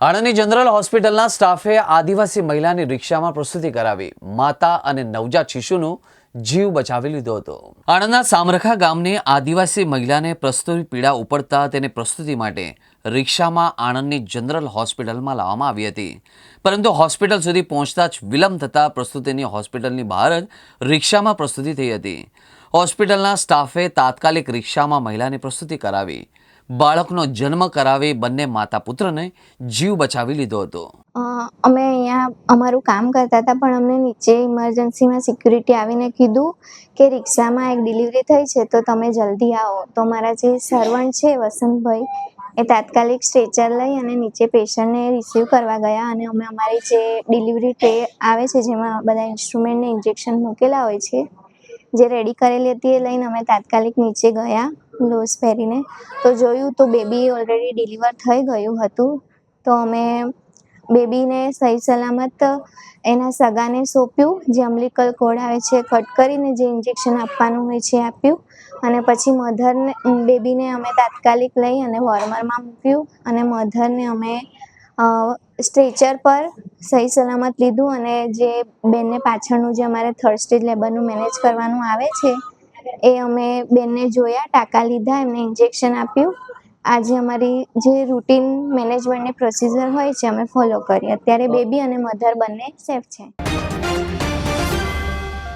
આણંદની general હોસ્પિટલના સ્ટાફે આદિવાસી મહિલાની રિક્ષામાં પ્રસૂતિ કરાવી માતા અને નવજાત શિશુનો જીવ બચાવી લીધો હતો। આણંદના સામરખા ગામની આદિવાસી મહિલાને પ્રસૂતિ પીડા ઉપડતા તેને પ્રસૂતિ માટે રિક્ષામાં આણંદની જનરલ હોસ્પિટલમાં લાવવામાં આવી હતી, પરંતુ હોસ્પિટલ સુધી પહોંચતા જ વિલંબ થતાં પ્રસૂતિની હોસ્પિટલની બહાર જ રિક્ષામાં પ્રસૂતિ થઈ હતી। હોસ્પિટલના સ્ટાફે તાત્કાલિક રિક્ષામાં મહિલાની પ્રસૂતિ કરાવી બાળકનો જન્મ કરાવી બંને માતા પુત્રને જીવ બચાવી લીધો હતો। અમે અહીંયા અમારું કામ કરતા હતા, પણ અમને નીચે ઇમરજન્સીમાં સિક્યુરિટી આવીને કીધું કે રિક્ષામાં એક ડિલિવરી થઈ છે તો તમે જલ્દી આવો। તો મારા જે સર્વન્ટ છે વસંતભાઈ, એ તાત્કાલિક સ્ટ્રેચર લઈ અને નીચે પેશન્ટને રિસીવ કરવા ગયા અને અમે અમારી જે ડિલિવરી ટ્રે આવે છે જેમાં બધા ઇન્સ્ટ્રુમેન્ટને ઇન્જેક્શન મૂકેલા હોય છે, જે રેડી કરેલી હતી એ લઈને અમે તાત્કાલિક નીચે ગયા ગ્લોવ્સ પહેરીને। તો જોયું તો બેબી ઓલરેડી ડિલિવર થઈ ગયું હતું। તો અમે બેબીને સહી સલામત એના સગાને સોંપ્યું, જે અમ્બલિકલ કોડ આવે છે કટ કરીને જે ઇન્જેક્શન આપવાનું હોય છે આપ્યું, અને પછી મધરને બેબીને અમે તાત્કાલિક લઈ અને વોર્મરમાં મૂક્યું અને મધરને અમે સ્ટ્રેચર પર સહી સલામત લીધું। અને જે બેનને પાછળનું જે અમારે થર્ડ સ્ટેજ લેબરનું મેનેજ કરવાનું આવે છે એ અમે બેનને જોયા, ટાંકા લીધા, એમને ઇન્જેક્શન આપ્યું। આજે અમારી જે રૂટીન મેનેજમેન્ટની પ્રોસિજર હોય છે અમે ફોલો કરી। અત્યારે બેબી અને મધર બંને સેફ છે।